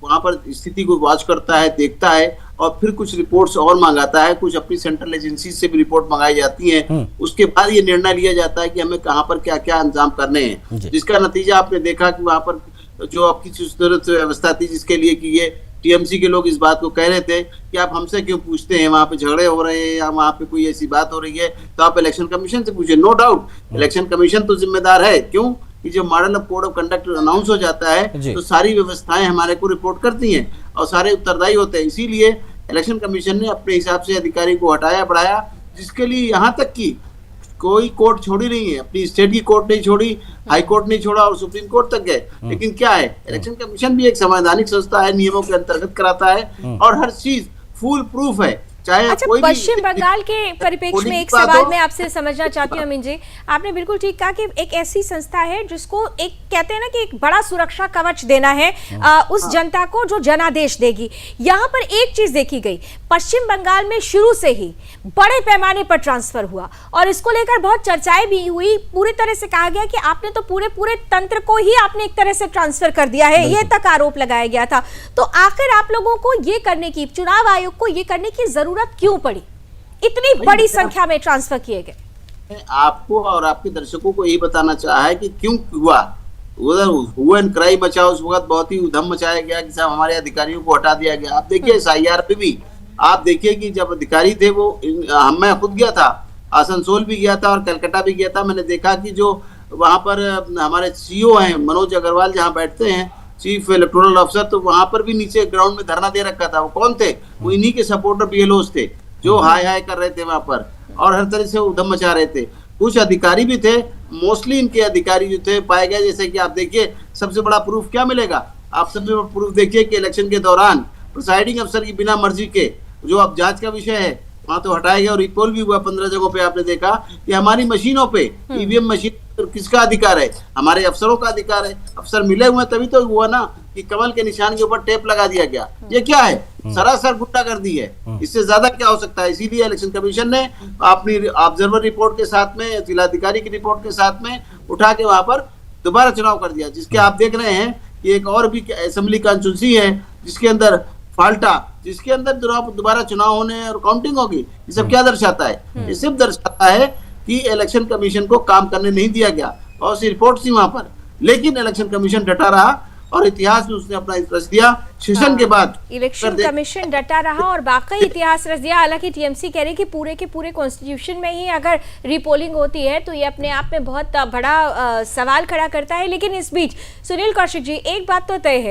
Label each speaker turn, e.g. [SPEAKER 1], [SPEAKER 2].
[SPEAKER 1] वहां पर स्थिति को वॉच करता है, देखता है और फिर कुछ रिपोर्ट्स और मंगाता है, कुछ अपनी सेंट्रल एजेंसी से भी रिपोर्ट मंगाई जाती है। उसके बाद ये निर्णय लिया जाता है कि हमें कहाँ पर क्या क्या इंतजाम करने हैं, जिसका नतीजा आपने देखा कि वहां पर जो आपकी व्यवस्था थी जिसके लिए कि ये टीएमसी के लोग इस बात को कह रहे थे कि आप हमसे क्यों पूछते हैं, वहां पे झगड़े हो रहे हैं या वहां पे कोई ऐसी बात हो रही है तो आप इलेक्शन कमीशन से पूछे। नो डाउट इलेक्शन कमीशन तो जिम्मेदार है, क्यों कि जब model of code of conduct announce हो जाता है तो सारी व्यवस्थाएं हमारे को रिपोर्ट करती हैं और सारे उत्तरदायी होते हैं। इसीलिए इलेक्शन कमीशन ने अपने हिसाब से अधिकारी को हटाया बढ़ाया, जिसके लिए यहाँ तक कि कोई कोर्ट छोड़ी नहीं है, अपनी स्टेट की कोर्ट नहीं छोड़ी, हाई कोर्ट नहीं छोड़ा और सुप्रीम कोर्ट तक गए। लेकिन क्या है, इलेक्शन कमीशन भी एक संवैधानिक संस्था है, नियमों के अंतर्गत कराता है और हर चीज फुल प्रूफ है।
[SPEAKER 2] अच्छा, पश्चिम बंगाल के परिप्रेक्ष्य में एक सवाल मैं आपसे समझना चाहती हूँ अमीन जी। आपने बिल्कुल ठीक कहा कि एक ऐसी संस्था है जिसको एक कहते हैं ना कि एक बड़ा सुरक्षा कवच देना है उस जनता को जो जनादेश देगी। यहाँ पर एक चीज देखी गई, पश्चिम बंगाल में शुरू से ही बड़े पैमाने पर ट्रांसफर हुआ और इसको लेकर बहुत चर्चाएं भी हुई। पूरी तरह से कहा गया कि आपने तो पूरे तंत्र को ही आपने एक तरह से ट्रांसफर कर दिया है, ये तक आरोप लगाया गया था। तो आखिर आप लोगों को ये करने की, चुनाव आयोग को ये करने की जरूरत क्यों पड़ी, इतनी बड़ी संख्या में ट्रांसफर किए गए?
[SPEAKER 1] आपको और आपके दर्शकों को यही बताना चाहा है कि क्यों हुआ। उधर हुआ एंड क्राई मचा, उस वक्त बहुत ही उधम मचाया गया कि साहब हमारे अधिकारियों को हटा दिया गया। आप देखिए SIR पे भी आप देखिए कि जब अधिकारी थे वो, मैं खुद गया था, आसनसोल भी गया था और कलकत्ता भी गया था। मैंने देखा कि जो वहां पर हमारे CO हैं मनोज अग्रवाल जहाँ बैठते हैं, चीफ इलेक्टोरल ऑफिसर, तो वहां पर भी नीचे ग्राउंड में धरना दे रखा था। वो कौन थे? वो इन्हीं के सपोर्टर BLOs थे जो हाय हाय कर रहे थे वहां पर और हर तरह से उधम मचा रहे थे। कुछ अधिकारी भी थे, मोस्टली इनके अधिकारी जो थे पाए गए, जैसे कि आप देखिए सबसे बड़ा प्रूफ क्या मिलेगा, आप सबसे बड़ा प्रूफ देखिए कि इलेक्शन के दौरान प्रिसाइडिंग अफसर की बिना मर्जी के, जो अब जांच का विषय है, वहां तो हटाया गया और रिपोल भी हुआ 15 जगहों पे। आपने देखा कि हमारी मशीनों पे EVM मशीन किसका अधिकार है? हमारे अफसरों का अधिकार है। अफसर मिले हुए तभी तो हुआ ना कि कमल के निशान के ऊपर टेप लगा दिया गया। ये क्या है? सरासर गुंडागर्दी है, इससे ज्यादा क्या हो सकता है? इसीलिए इलेक्शन कमीशन ने अपनी ऑब्जर्वर रिपोर्ट के साथ में, जिलाधिकारी की रिपोर्ट के साथ में उठा के वहां पर दोबारा चुनाव कर दिया, जिसके आप देख रहे हैं कि एक और भी असेंबली कॉन्स्टिट्यूंसी है जिसके अंदर फाल्टा, जिसके अंदर दोबारा चुनाव होने और काउंटिंग होगी। ये सब क्या दर्शाता है? ये सिर्फ दर्शाता है कि इलेक्शन कमीशन को काम करने नहीं दिया गया। और सी रिपोर्ट थी वहां पर, लेकिन इलेक्शन कमीशन डटा रहा और इतिहास में उसने अपना रच दिया। सेशन के बाद
[SPEAKER 2] इलेक्शन कमीशन डटा रहा और बाकी इतिहास रच दिया। हालांकि टीएमसी कह रही कि पूरे के पूरे कॉन्स्टिट्यूशन में ही अगर रीपोलिंग होती है तो ये अपने आप में बहुत बड़ा सवाल खड़ा करता है। लेकिन इस बीच सुनील कौशिक जी, एक बात तो तय है